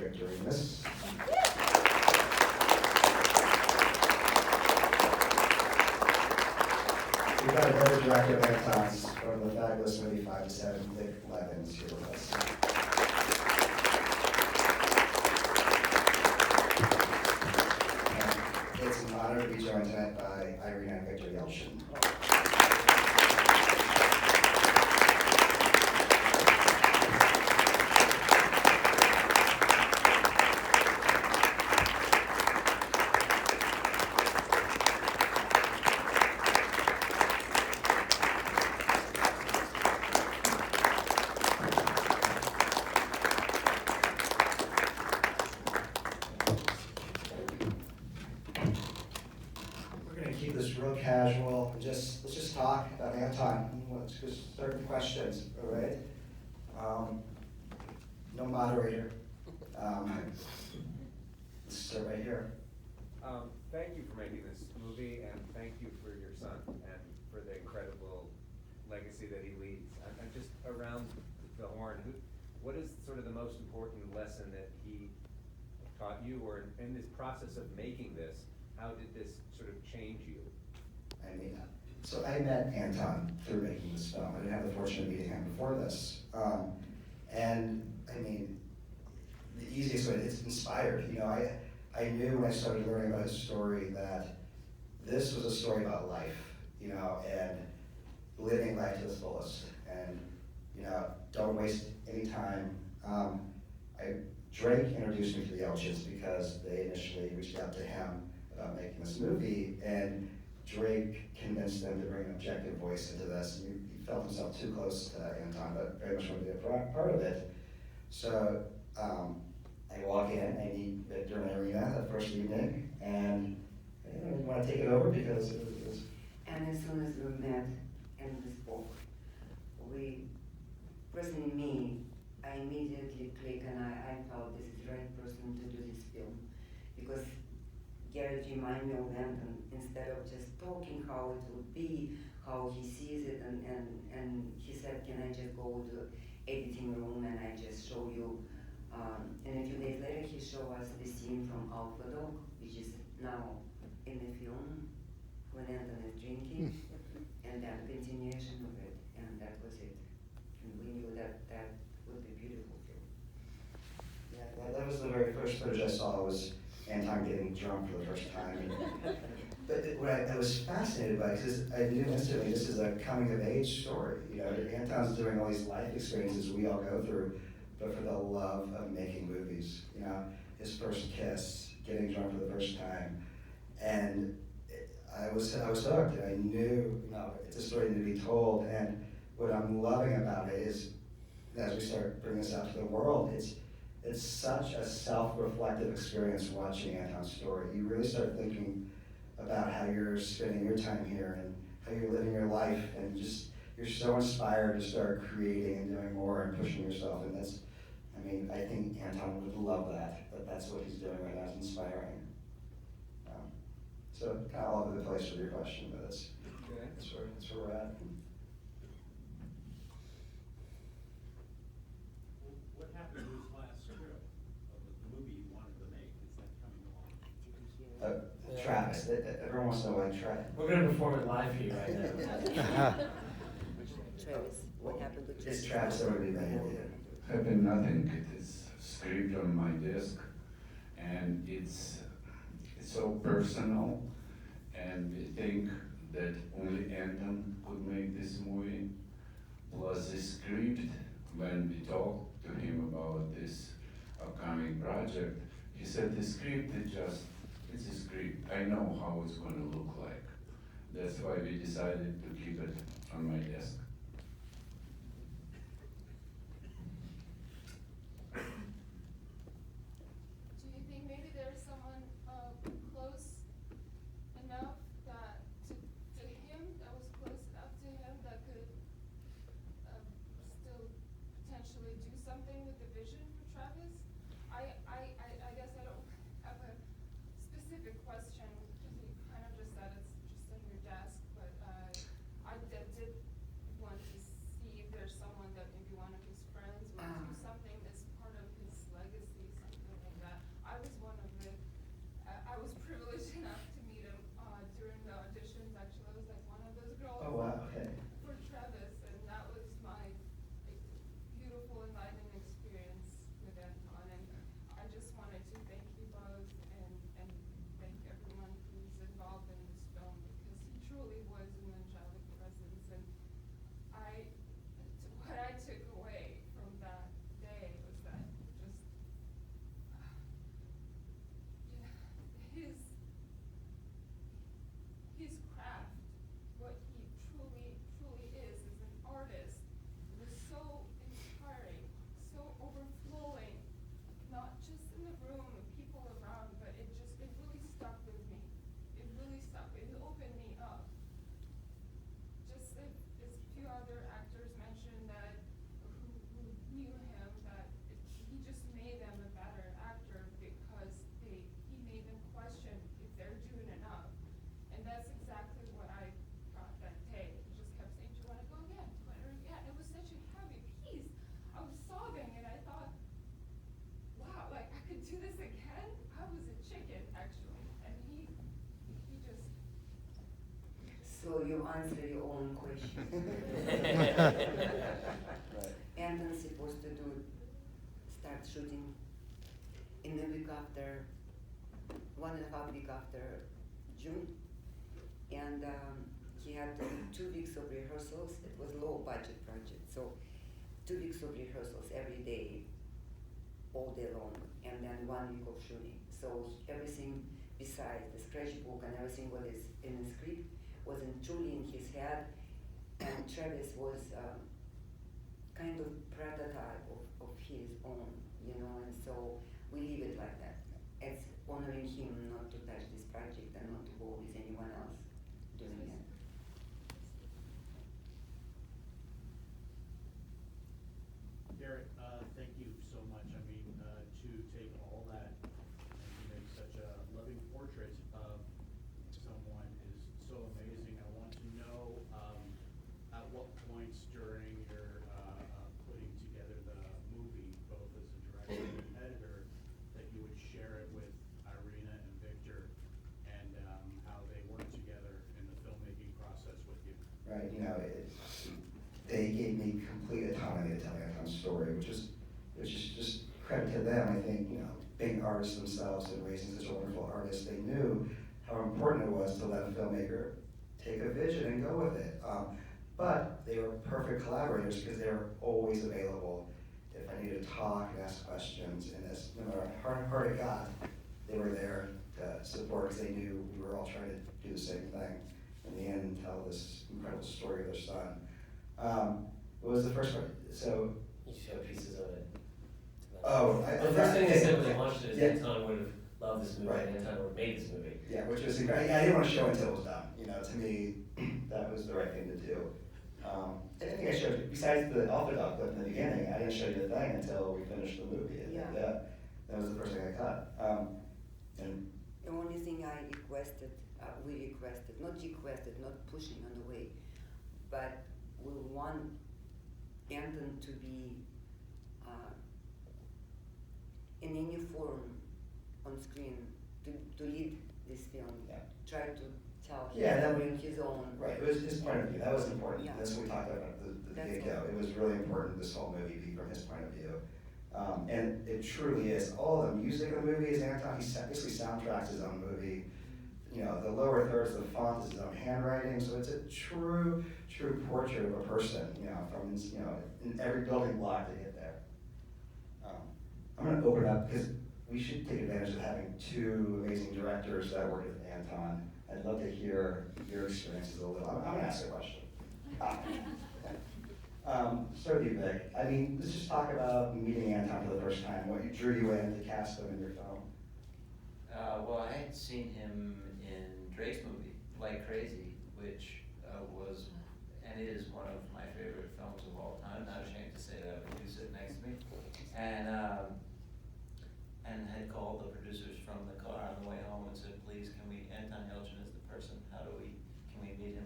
Doremus. We've got another director of Antons from the fabulous movie 5 to 7, Levin, here with us. And it's an honor to be joined tonight by Irina and Viktor Yelchin. Keep this real casual and let's just talk about Anton. Let's just start with questions, all right? No moderator. Let's start right here. Thank you for making this movie, and thank you for your son and for the incredible legacy that he leaves. I'm just around the horn. What is sort of the most important lesson that he taught you, or in this process of making this? How did this sort of change you? So I met Anton through making this film. I didn't have the fortune of meeting him before this. And I mean, the easiest way, it's inspired. You know, I knew when I started learning about his story that this was a story about life, you know, and living life to the fullest. And, you know, don't waste any time. Drake introduced me to the Yelchins because they initially reached out to him about making this movie, and Drake convinced them to bring an objective voice into this. And he felt himself too close to Anton, but very much wanted to be a part of it. So I walk in, I meet Viktor and Irina that first evening, and I want to take it over because it was. And as soon as we met and we spoke, personally me, I immediately clicked, and I felt this is the right person to do this film, because Garret reminded me of Anton. Instead of just talking how it would be, how he sees it, and he said, can I just go to the editing room and I just show you, and a few days later he showed us the scene from Alpha Dog, which is now in the film, when Anton is drinking, and then continuation of it, and that was it. And we knew that would be a beautiful film. Yeah, that was the very first footage I saw, was Anton getting drunk for the first time. But what I was fascinated by, because I knew instantly this is a coming of age story. You know, Anton's doing all these life experiences we all go through, but for the love of making movies. You know, his first kiss, getting drunk for the first time, and I was hooked. And I knew, you know, it's a story to be told. And what I'm loving about it is, as we start bringing this out to the world, it's such a self-reflective experience watching Anton's story. You really start thinking about how you're spending your time here and how you're living your life, and just you're so inspired to start creating and doing more and pushing yourself. And that's, I mean, I think Anton would love that, but that's what he's doing right now. It's inspiring. So kind of all over the place with your question, but that's where we're at. What happened to his last script of the movie you wanted to make? Is that coming along? Travis, everyone wants to know why Travis. We're going to perform it live for you right now. Travis, what happened to Travis? Is Travis already made? Happened nothing. It is script on my desk, and it's so personal, and we think that only Anton could make this movie. Plus the script, when we talked to him about this upcoming project, he said the script is it's a script. I know how it's going to look like. That's why we decided to keep it on my desk. Do you think maybe there's someone close enough to him, that was close enough to him, that could still potentially do something with the vision for Travis? I guess I don't have a specific question, because you kind of just said it's just on your desk, but I did want So you answer your own question. Right. Anton's supposed to start shooting in the week after, 1.5 weeks after June. And he had to do 2 weeks of rehearsals. It was low budget project, so 2 weeks of rehearsals every day, all day long, and then 1 week of shooting. So everything besides the sketchbook and everything what is in the script was truly in his head, and Travis was kind of prototype of his own, you know, and so we leave it like that. It's honoring him not to touch this project and not to go with anyone else doing it. Garret, thank you so much. I mean, to take all that and to make such a loving portrait of someone is so amazing. I want to know at what points during your putting together the movie, both as a director and an editor, that you would share it with Irina and Viktor, and how they work together in the filmmaking process with you. Right, you know, they gave me complete autonomy to tell Anton's story, which is just credit to them. I think, you know, being artists themselves and raising such a wonderful artist, they knew how important it was to let a filmmaker take a vision and go with it. But they were perfect collaborators because they were always available if I needed to talk and ask questions. And as no matter how hard it got, they were there to support because they knew we were all trying to do the same thing. In the end, tell this incredible story of their son. What was the first part? So, You showed pieces of it. the The first thing they said when they watched it is Anton would have loved this movie, Right. and Anton would have made this movie. yeah, which was incredible. I didn't want to show it until it was done. You know, to me, that was the right thing to do. I think I showed you, besides the alpha dog clip in the beginning, I didn't show you the thing until we finished the movie. And Yeah. that was the first thing I cut. And The only thing I requested, we requested, not pushing on the way, but we want Anton to be in any form on screen to lead this film. Yeah. Try to tell his Yeah, that story would- in his own. right, it was his point of view. That was important. Yeah. That's what we talked about at the That's get-go. all. It was really important this whole movie be from his point of view. And it truly is. All the music of the movie is Anton. He basically soundtracks his own movie. You know, the lower thirds of the font is his own handwriting, so it's a true portrait of a person, you know, from, you know, in every building block to get there. I'm gonna open up, because we should take advantage of having 2 amazing directors that work with Anton. I'd love to hear your experiences a little. I'm gonna ask a question. Start with you, Vic. I mean, let's just talk about meeting Anton for the first time, what drew you in to cast him in your film. Well, I had seen him in Drake's movie, Like Crazy, which was and is one of my favorite films of all time. Not ashamed to say that when you sit next to me. And had called the producers from the car on the way home and said, please, Anton Yelchin is the person. Can we meet him?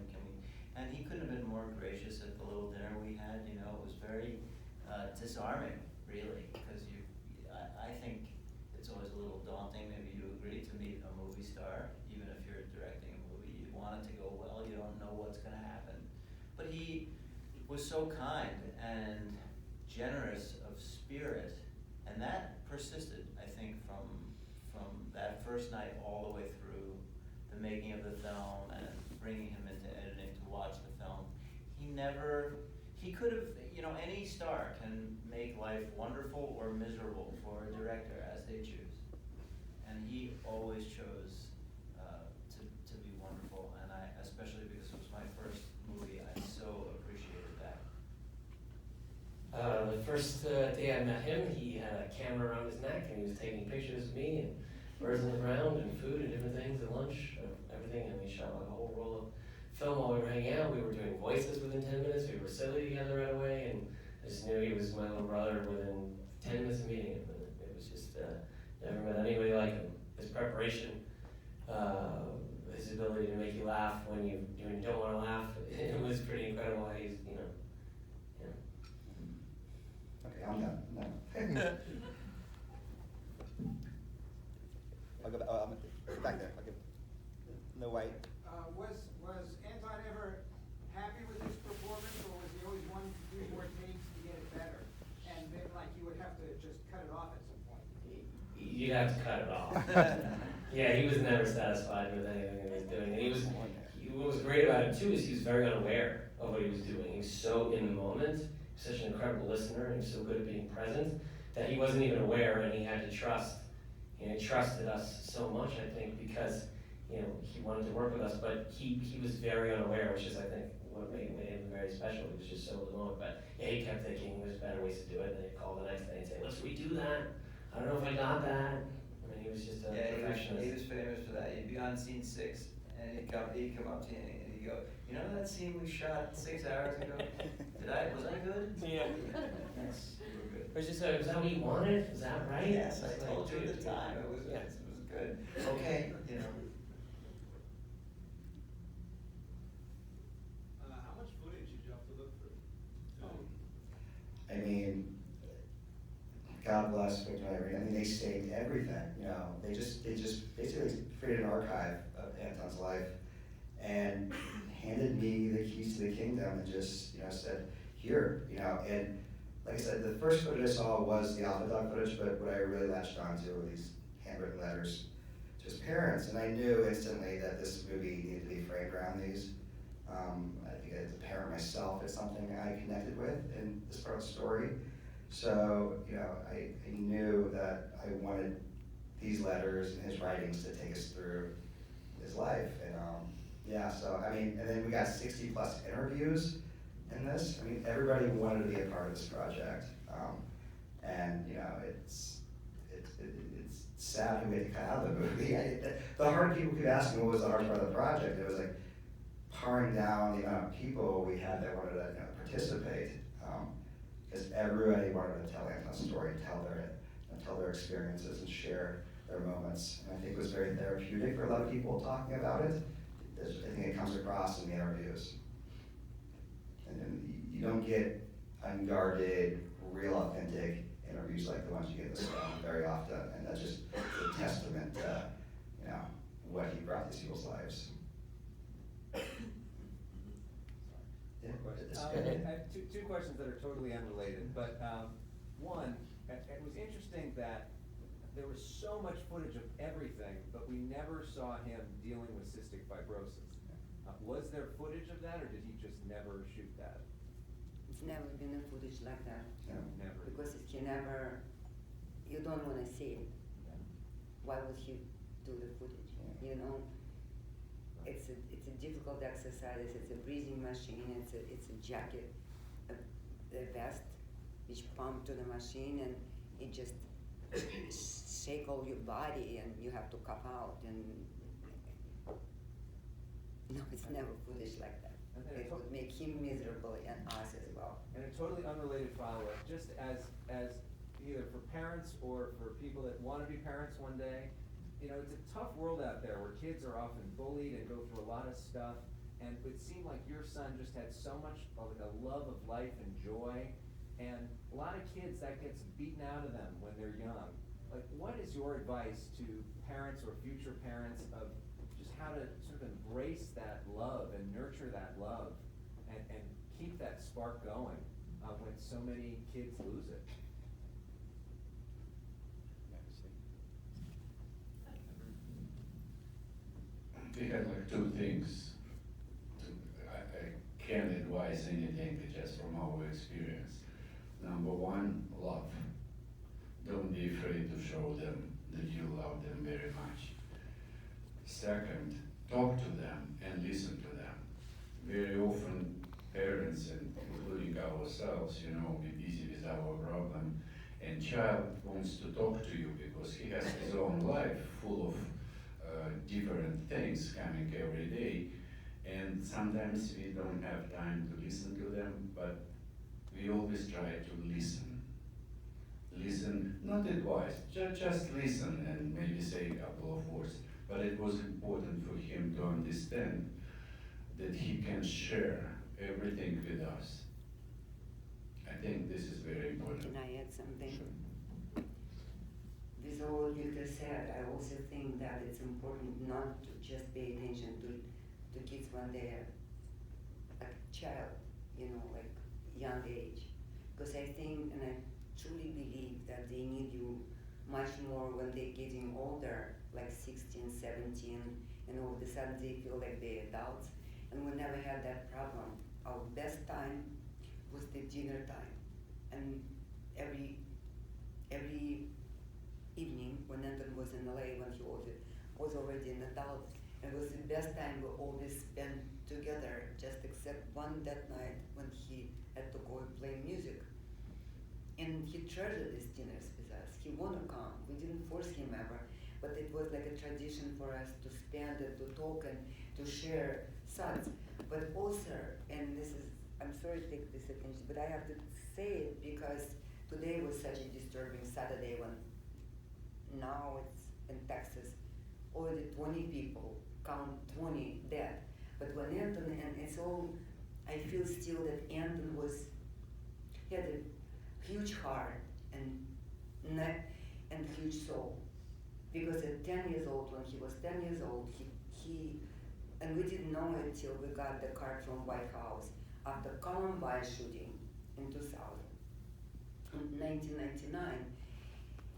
And he couldn't have been more gracious at the little dinner we had. You know, it was very disarming, really, because I think it's always a little daunting, maybe you agree, to meet a movie star, even if you're directing a movie. You want it to go well, you don't know what's gonna happen. But he was so kind and generous of spirit, and that persisted, I think, from that first night all the way through the making of the film and bringing him into editing to watch the film. He could have, you know, any star can make life wonderful or miserable for a director as they choose. And he always chose to be wonderful, and especially because it was my first movie, I so appreciated that. The first day I met him, he had a camera around his neck, and he was taking pictures of me and birds on the ground and food and different things at lunch, everything, and we shot like a whole roll of film while we were hanging out. We were doing voices within 10 minutes. We were silly together right away, and I just knew he was my little brother within 10 minutes of meeting him. And it was just never met anybody like him. His preparation, his ability to make you laugh when you don't want to laugh, it was pretty incredible. He's, you know, yeah. Okay, I'm done. No. I'll go back there. I'll give, no white. Was Anton ever you'd have to cut it off. Yeah, he was never satisfied with anything he was doing. And what was great about it too is he was very unaware of what he was doing. He was so in the moment, such an incredible listener, and he was so good at being present that he wasn't even aware, and he had to trust. You know, he trusted us so much, I think, because, you know, he wanted to work with us, but he was very unaware, which is, I think, what made him very special. He was just so in the moment. But yeah, he kept thinking there's better ways to do it, and then he'd call the next day and say, let's redo that. I don't know if I got that. I mean, he was just a perfectionist. He was famous for that. You'd be on scene 6, and he'd come up to you and he'd go, you know that scene we shot 6 hours ago? Was I good? Yeah. Yes, you were good. It was just, is that what you wanted? Is that right? Yes, I It's like, told you at dude, the time, it was good. Okay, you know. How much footage did you have to look through? I mean, God bless Viktor and Irina. I mean, they saved everything. You know, they just basically created an archive of Anton's life and handed me the keys to the kingdom and just, you know, said, here, you know. And like I said, the first footage I saw was the alpha dog footage, but what I really latched onto were these handwritten letters to his parents, and I knew instantly that this movie needed to be framed around these. I think as a parent myself, it's something I connected with in this part of the story. So, you know, I knew that I wanted these letters and his writings to take us through his life. And yeah, so I mean, and then we got 60 plus interviews in this. I mean, everybody wanted to be a part of this project. And you know, it's sad who we had to cut out of the movie. The hard people keep asking what was the hardest part of the project. It was like paring down the amount of people we had that wanted to, you know, participate. Because everybody wanted to tell Anton's story, tell their experiences and share their moments. And I think it was very therapeutic for a lot of people talking about it. I think it comes across in the interviews. And then you don't get unguarded, real authentic interviews like the ones you get in this film very often. And that's just a testament to, you know, what he brought to these people's lives. Yeah, it's good. I have two questions that are totally unrelated, but one, it was interesting that there was so much footage of everything, but we never saw him dealing with cystic fibrosis. Was there footage of that, or did he just never shoot that? It's never been a footage like that. Yeah. Never. Because you don't want to see it. Why would he do the footage? Yeah. You know, it's a difficult exercise. It's a breathing machine. It's a jacket, a vest, which pump to the machine, and it just shake all your body, and you have to cough out. And no, it's never footage like that. It would make him miserable and us as well. And a totally unrelated follow-up, just as either for parents or for people that want to be parents one day, you know, it's a tough world out there where kids are often bullied and go through a lot of stuff. And it seemed like your son just had so much like a love of life and joy. And a lot of kids, that gets beaten out of them when they're young. Like, what is your advice to parents or future parents of just how to sort of embrace that love and nurture that love and keep that spark going when so many kids lose it? We had like 2 things. I can't advise anything just from our experience. Number 1, love. Don't be afraid to show them that you love them very much. Second, talk to them and listen to them. Very often, parents, and including ourselves, you know, we're busy with our problem, and child wants to talk to you because he has his own life full of different things coming every day, and sometimes we don't have time to listen to them, but we always try to listen. Listen, not advice, just listen and maybe say a couple of words. But it was important for him to understand that he can share everything with us. I think this is very important. Can I add something? With all what Viktor said, I also think that it's important not to just pay attention to kids when they're a child, you know, like young age. Because I think, and I truly believe that they need you much more when they're getting older, like 16, 17, and all of a sudden they feel like they're adults. And we never had that problem. Our best time was the dinner time. And every evening when Anton was in LA, when he was already an adult, it was the best time we always spent together, just except one that night when he had to go and play music. And he treasured these dinners with us. He wanted to come. We didn't force him ever, but it was like a tradition for us to spend and to talk and to share thoughts. But also, and this is, I'm sorry to take this attention, but I have to say it because today was such a disturbing Saturday when now it's in Texas, already 20 people, count 20 dead. But when Anton, and it's all, I feel still that Anton he had a huge heart and neck and huge soul. Because at 10 years old, when he was 10 years old, he and we didn't know it till we got the card from White House after Columbine shooting in 1999.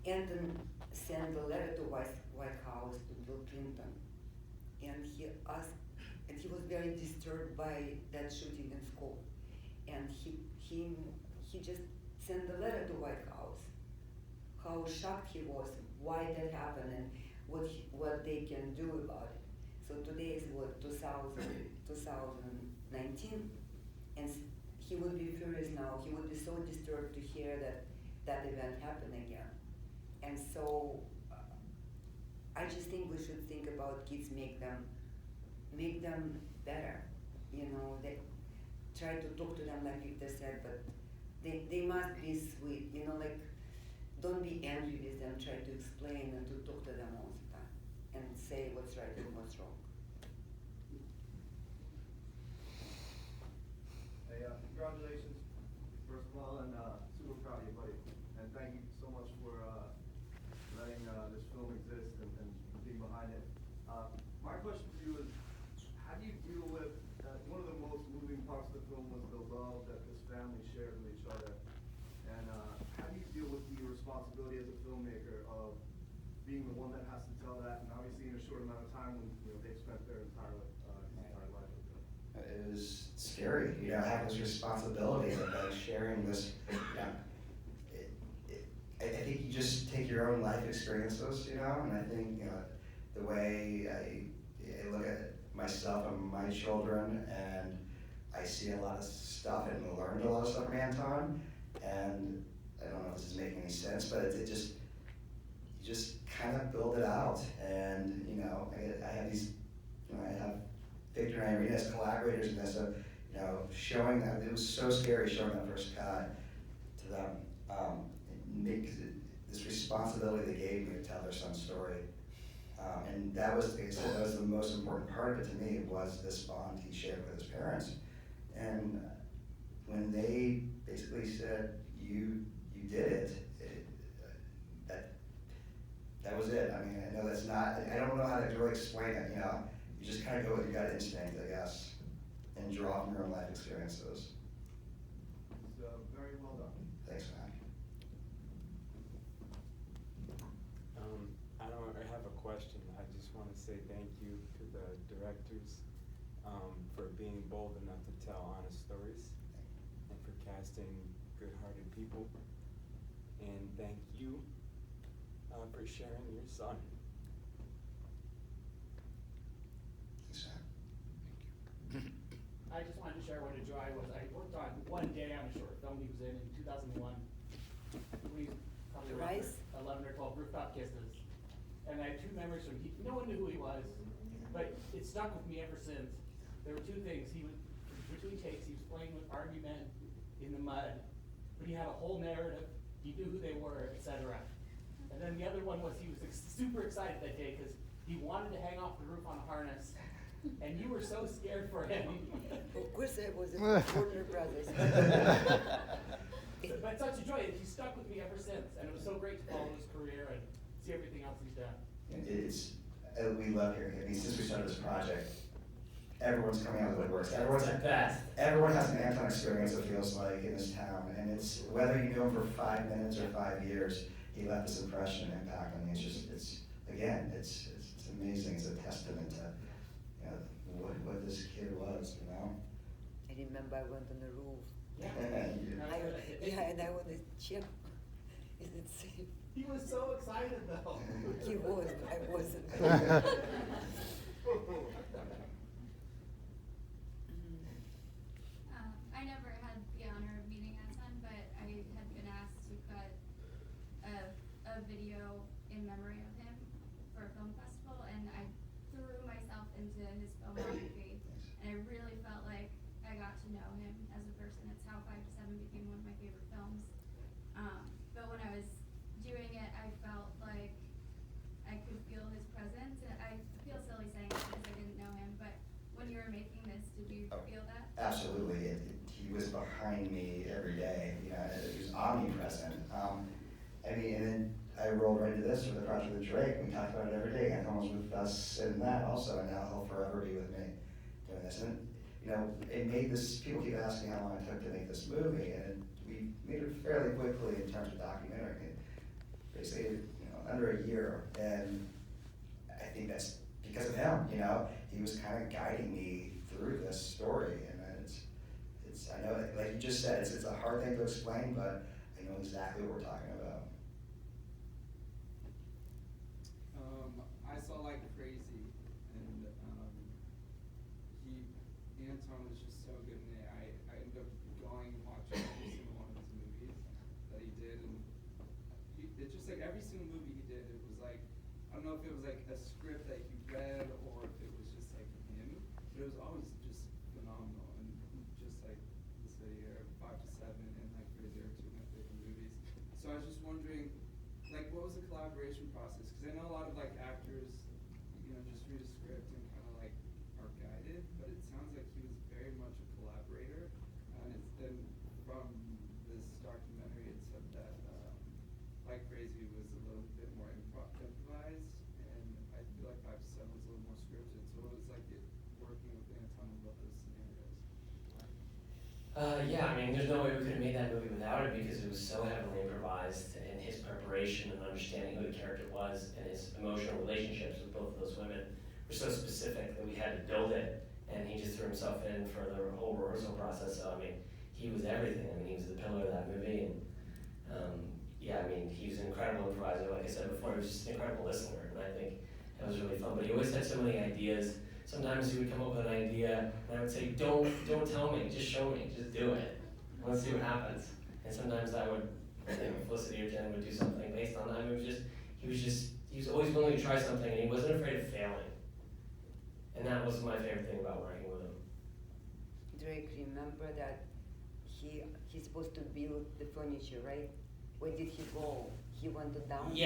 Anton sent a letter to White House to Bill Clinton, and he asked, and he was very disturbed by that shooting in school, and he just sent a letter to White House, how shocked he was, why that happened, and what they can do about it. So today is what, 2019, and he would be furious now. He would be so disturbed to hear that event happened again. And so I just think we should think about kids, make them better. You know, they try to talk to them like Viktor said, but they must be sweet. You know, like don't be angry with them. Try to explain and to talk to them all the time and say what's right and what's wrong. Hey, congratulations, first of all, and super proud of you, buddy. And thank you so much for letting this film exist and being behind it. My question for you is, how do you deal with, one of the most moving parts of the film was the love that this family shared with each other. And how do you deal with the responsibility as a filmmaker of being the one that has to tell that, and obviously in a short amount of time when they've spent their entire life with them? It was scary, having this responsibility of sharing this. I think you just take your own life experiences, and I think the way I look at myself and my children, and I see a lot of stuff and learned a lot of stuff from Anton, and I don't know if this is making any sense, but you just kind of build it out, and I have these, I have Viktor and Irina as collaborators in this, so showing them, it was so scary showing that first cut to them. This responsibility they gave me to tell their son's story, and that was, like I said, that was the most important part of it to me, was this bond he shared with his parents. And when they basically said, you did it, that was it. I mean, I know that's not, I don't know how to really explain it, you just kind of go with your gut instinct, I guess, and draw from your own life experiences. It's very well done. Thanks, man. I have a question. I just want to say thank you to the directors for being bold enough to tell honest stories and for casting good-hearted people. And thank you for sharing your son. Thanks, man. I just wanted to share what a joy was. I worked on one day on a short film he was in 2001. We probably around Rice? 11 or 12 rooftop kisses. And I have two memories from him. No one knew who he was, but it stuck with me ever since. There were two things. Between takes, he was playing with army men in the mud, but he had a whole narrative. He knew who they were, etc. And then the other one was he was super excited that day because he wanted to hang off the roof on a harness, and you were so scared for him. Of course I was a Warner Brothers. But such a joy, he stuck with me ever since, and it was so great to follow his career and see everything else he's done. We love hearing it. I mean, since we started this project, everyone's coming out of the woodworks. Everyone has an Anton experience, it feels like, in this town, and it's whether you know him for 5 minutes or 5 years, he left this impression and impact on me. It's amazing. It's a testament to, you know, what this kid was, you know. I remember I went on the roof. Yeah. And I wanted to check, is it safe? He was so excited though. He was, I wasn't. I never had the honor of meeting Anton, but I had been asked to cut a video in memory of him for a film festival, and I threw myself into his filmography, and I really felt like I got to know him as a person. It's how 5 to 7 became one of my favorite films. But when I was doing it, I felt like I could feel his presence, and I feel silly saying it because I didn't know him, but when you were making this, did you feel that? Absolutely. He was behind me every day. You know, he was omnipresent. I mean, and then I rolled right into this with the project with Drake. We talked about it every day. Anton was with us in that also, and now he'll forever be with me doing this. And you know, it made this. People keep asking how long it took to make this movie, and we made it fairly quickly in terms of documentary. Basically, you know, under a year, and I think that's because of him. You know, he was kind of guiding me through this story, and it's. I know, like you just said, it's a hard thing to explain, but I know exactly what we're talking about. I saw like crazy, and Anton was just so good in it. I ended up going and watching every single one of his movies that he did, and it's just like every single movie he did, it was like, I don't know if it was like a script that he read or if it was just like him, but it was always just phenomenal. And just like this video, 5 to 7 and like Crazy are two of my favorite movies. So I was just wondering, like, what was the collaboration process? Because I know a lot of like actors, you know, just read a script and kind of like are guided, but it sounds like he was very much a collaborator. And it's then from this documentary, it said that like Crazy was a little bit more improvised, and I feel like 5 to 7 was a little more scripted. So what was like it working with Anton about those scenarios? Yeah, I mean, there's no way we could have made that movie without it because it was so heavily improvised, and his preparation and understanding who the character was and his emotional relationships with both of those women were so specific that we had to build it, and he just threw himself in for the whole rehearsal process. So, I mean, he was everything. I mean, he was the pillar of that movie, and yeah, I mean, he was an incredible improviser. Like I said before, he was just an incredible listener, and I think that was really fun. But he always had so many ideas. Sometimes he would come up with an idea, and I would say, don't tell me, just show me, just do it. Let's see what happens. And sometimes I would, Felicity or Jen would do something based on that. He was always willing to try something, and he wasn't afraid of failing. And that was my favorite thing about working with him. Drake, remember that he's supposed to build the furniture, right? Where did he go? He went to down? He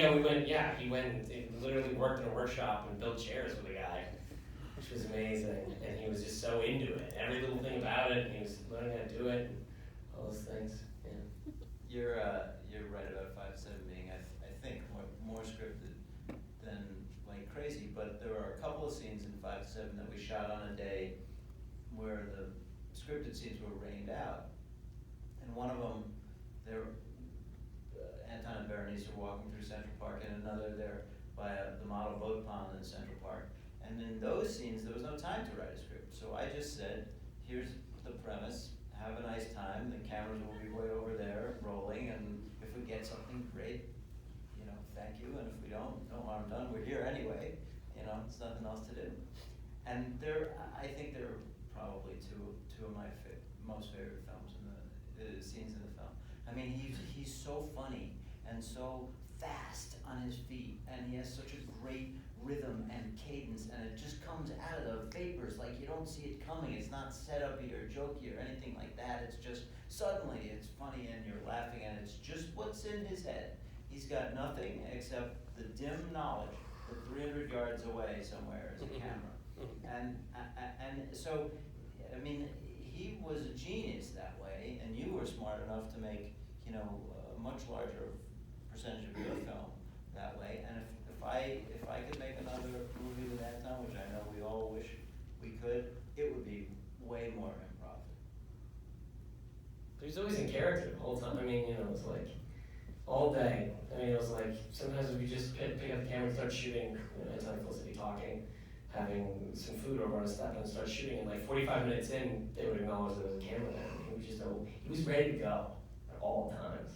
literally worked in a workshop and built chairs with a guy, which was amazing. And he was just so into it. Every little thing about it, and he was learning how to do it, and all those things. Yeah. You're right about 5 to 7 being, I think, more scripted than like Crazy, but there are a couple of scenes in 5 to 7 that we shot on a day where the scripted scenes were rained out. And one of them, Anton and Berenice are walking through Central Park, and another they're by the model boat pond in Central Park. And in those scenes, there was no time to write a script. So I just said, here's the premise, have a nice time, the cameras will be way over there rolling, and if we get something great, you know, thank you, and if we don't, no harm done, we're here anyway, you know, it's nothing else to do. And I think they're probably two of my most favorite films in the scenes in the film. I mean, he's so funny and so fast on his feet, and he has such a great rhythm and cadence, and it just comes out of the vapors like you don't see it coming. It's not set up or jokey or anything like that. It's just suddenly it's funny and you're laughing, and it's just what's in his head. He's got nothing except the dim knowledge that 300 yards away somewhere is a camera. And so, I mean, he was a genius that way, and you were smart enough to make, you know, a much larger percentage of your film that way. And if I could make another movie with Anton, which I know we all wish we could, it would be way more improv. He was always in character the whole time. I mean, you know, it's like all day. I mean, it was like, sometimes we just pick up the camera and start shooting, Anton Felicity talking, having some food over on a step and start shooting, and like 45 minutes in, they would acknowledge there was a camera there. He was just, he was ready to go at all times.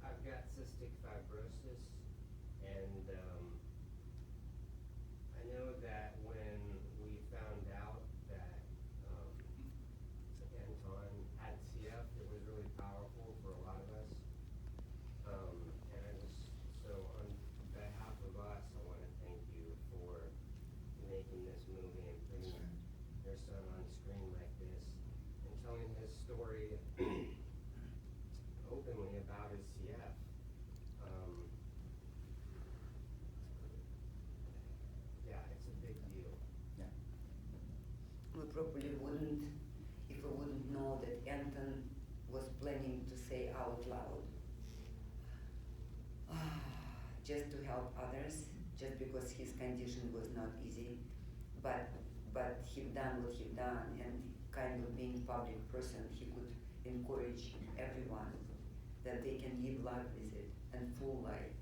I've got cystic fibrosis, and I know that when we found out that Anton had CF, it was really powerful for a lot of us. And I just, so on behalf of us, I want to thank you for making this movie and putting your son on screen like this and telling his story openly about his CF. Yeah, it's a big deal. We probably wouldn't, if we wouldn't know that Anton was planning to say out loud, just to help others, just because his condition was not easy, but he done what he done, and kind of being public person, he could encourage everyone that they can live life with it and full life,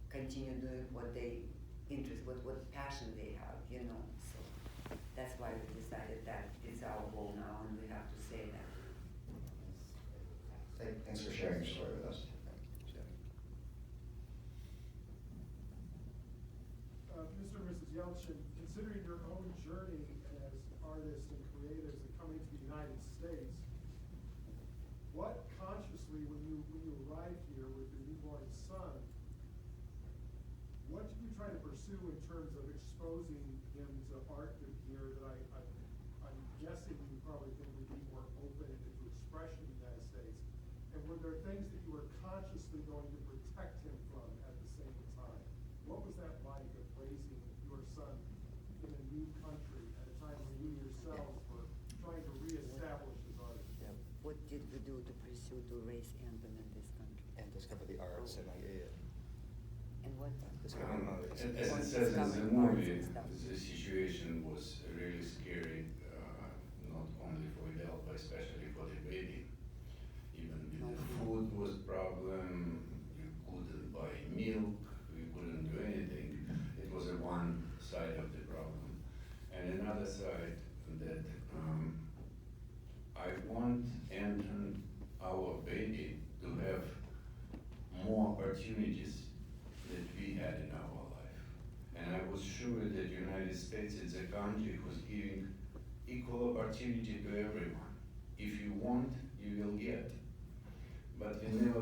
continue doing what they interest, what passion they have, So that's why we decided that it's our goal now, and we have to say that. Thanks for sharing your story with us. Mr. and Mrs. Yelchin, considering your own journey as artists and creatives and coming to the United States, what consciously, when you arrived here with your newborn son, what did you try to pursue in terms of exposing him to art here that I'm guessing you probably think would be more open into expression in the United States? And were there things that you were consciously going to protect him from at the same time? What was that like of raising your son in a new country at a time when you yourselves were trying to reestablish as artists? What did we do to pursue to raise Anton in this country? And discover the arts and And what? As it says in the movie, the situation was really scary, not only for Adele, but especially for the baby. Even with the food was problem, you couldn't buy milk, we couldn't do anything. It was a one side of the problem. And another side that I want Anton, our baby, to have more opportunities that we had in our life. And I was sure that United States is a country who's giving equal opportunity to everyone. If you want, you will get. But we never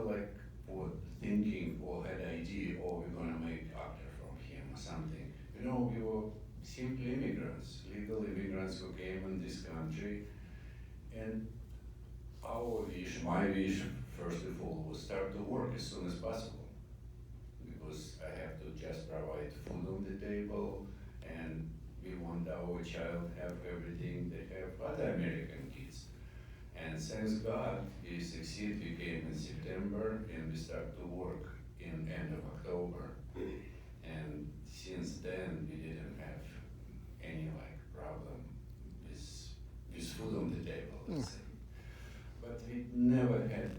were thinking or had idea, oh, we're gonna make actor from him or something. We were simply immigrants, legal immigrants who came in this country. And our wish, my wish, first of all, was start to work as soon as possible. Because I have to just provide food on the table, and we want our child have everything they have other American kids. And thanks God, we succeed. We came in September, and we start to work in end of October. And since then, we didn't have any problem with food on the table, let's say. But we never had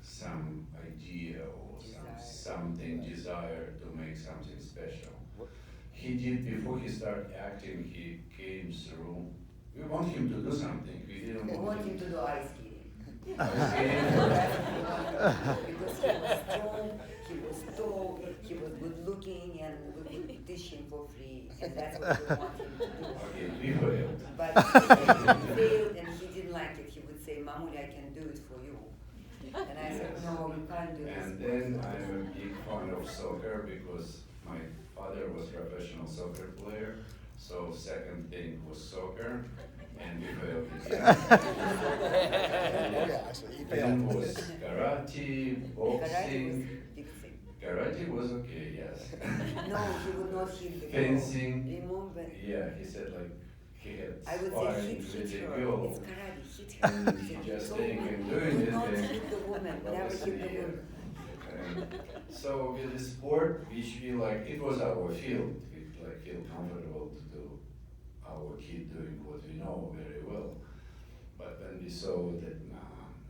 some idea or something desire to make something special. He did, before he started acting, he came through. We want him to do something. We didn't We want him to do ice skating. Ice skating. Because he was strong, he was tall, he was good looking, and we could teach him for free, and that's what we want him to do. Okay, we failed. But he failed, and he didn't like it. He would say, "Mamuli, I can do it for you." And I said, "No, you can't do this." And then I'm a big fan of soccer because my father was professional soccer player. So second thing was soccer, and we failed it. Then was karate, boxing. Karate was okay, yes. No, he would not hit the girl. Fencing. Remember? Yeah, he said he had I would say sparring hit with the her. girl. It's karate, hit her. And he just taking and doing He it. would not and hit the woman, never obviously, hit the woman. So with the sport, which we it was our field. We feel comfortable to do our kid doing what we know very well. But when we saw that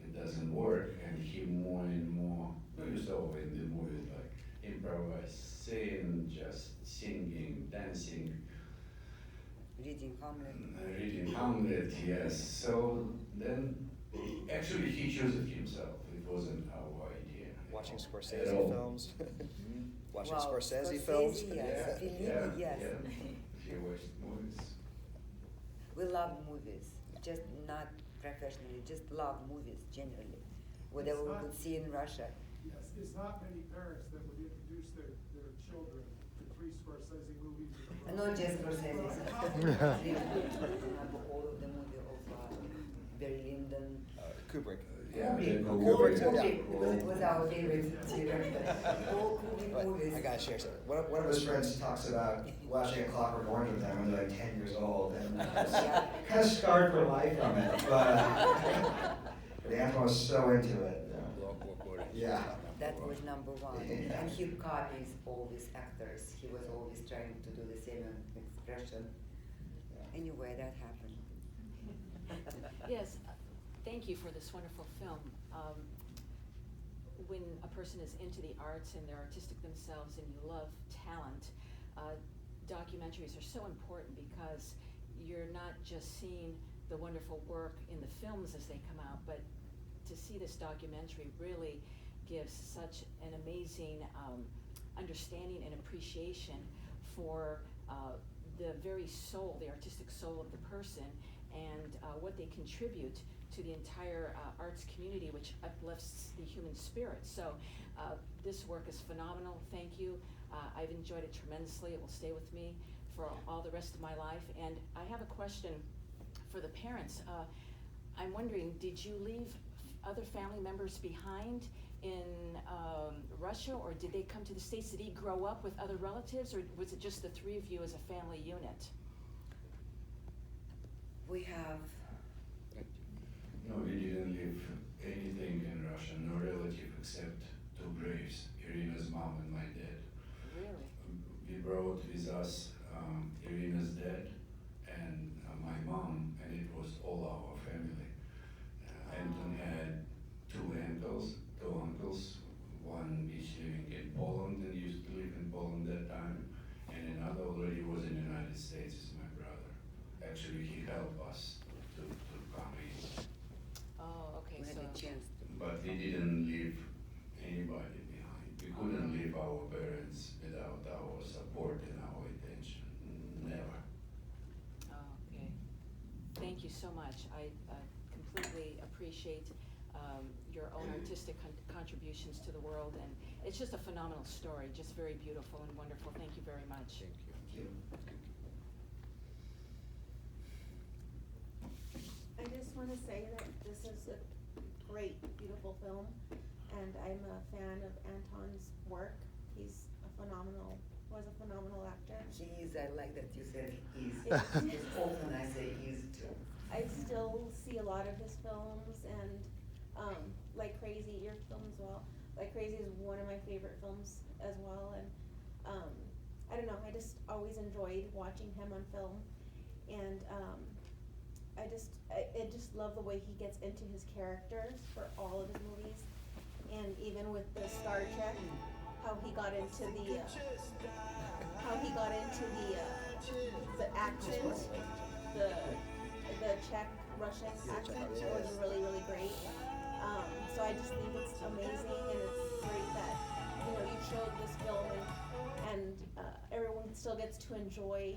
it doesn't work, and he more and more, you saw in the movie, like improvising, just singing, dancing, Reading Hamlet. reading Hamlet, yes. So then, actually, he chose it himself. It wasn't our idea. Watching at Scorsese all. films. Watching Wow, Scorsese Scorsese, films. yes. Fellini, yes. Yeah. He watched movies. We love movies, just not professionally, just love movies generally. Whatever we could see in Russia. Yes, it's not many parents that would introduce their children to 3 Scorsese movies in a row. Not just Scorsese. All of the movie of Barry Lyndon. Kubrick. Yeah, Kubrick. the Kubrick, Kubrick, yeah. because it was our favorite director. All Kubrick But movies. I gotta share something. One of his friends talks about watching A Clockwork Orange with them when they're like 10 years old, and kind of scarred for life from it. But Anton was so into it. Yeah. That was number one. Yeah. And he copies all these actors. He was always trying to do the same expression. Anyway, that happened. Yes, thank you for this wonderful film. When a person is into the arts and they're artistic themselves and you love talent, documentaries are so important because you're not just seeing the wonderful work in the films as they come out, but to see this documentary really gives such an amazing understanding and appreciation for the very soul, the artistic soul of the person, and what they contribute to the entire arts community, which uplifts the human spirit. So this work is phenomenal. Thank you. I've enjoyed it tremendously. It will stay with me for all the rest of my life. And I have a question for the parents. I'm wondering, did you leave other family members behind in Russia, or did they come to the States? Did he grow up with other relatives, or was it just the 3 of you as a family unit? We have. No, we didn't leave anything in Russia, no relative except 2 graves, Irina's mom and my dad. Really? We brought with us Irina's dad and my mom, and it was all our family. Anton had 2 uncles, one is living in Poland and used to live in Poland that time, and another already was in the United States, is my brother. Actually, he helped us to come in. Oh, okay, We had so. a chance to. But we didn't leave anybody behind. We couldn't leave our parents without our support and our attention. Never. Oh, okay. Thank you so much. I completely appreciate your own artistic contributions to the world, and it's just a phenomenal story, just very beautiful and wonderful. Thank you very much. Thank you. I just want to say that this is a great, beautiful film, and I'm a fan of Anton's work. He's was a phenomenal actor. He is, I like that you said is. Yes. Because often I say is too. I still see a lot of his films, and Like Crazy, your film as well. Like Crazy is one of my favorite films as well, and I don't know, I just always enjoyed watching him on film, and I just love the way he gets into his characters for all of his movies, and even with the Star Trek, how he got into the accent, the Czech Russian accent was really, really great. So I just think it's amazing, and it's great that you showed this film, and everyone still gets to enjoy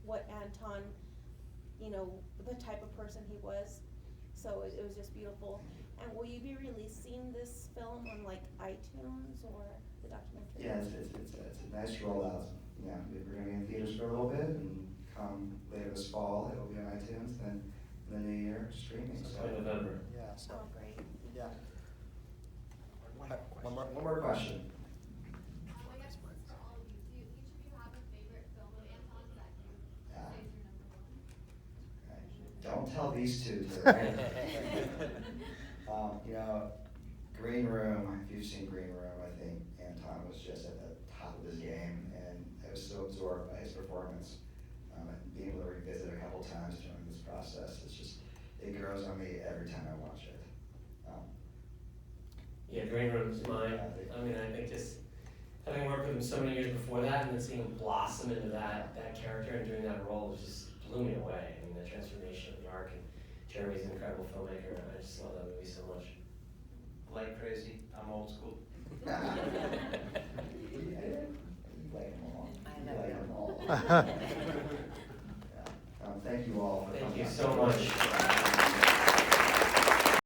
what Anton, the type of person he was. So it was just beautiful. And will you be releasing this film on iTunes or the documentary? Yeah, it's a nice rollout. Yeah, we're gonna be in theaters for a little bit, and come later this fall, it'll be on iTunes, then in the new year, streaming. So In November. Yeah, so. Oh, great. Yeah. One more question. I guess for all of you, do each of you have a favorite film of Anton's that you say is your number one? Right. Don't tell these two today. Green Room, if you've seen Green Room, I think Anton was just at the top of his game, and I was so absorbed by his performance. And being able to revisit a couple times during this process, it's just it grows on me every time I watch it. Yeah, Green Room's mine. I mean, I think just having worked with him so many years before that and then seeing him blossom into that character and doing that role was just blew me away. I mean, the transformation of the arc, and Jeremy's an incredible filmmaker. I just love that movie so much. Like crazy, I'm old school. You like them all. I You love like them them all. all. Thank you all for Thank coming you out. so much.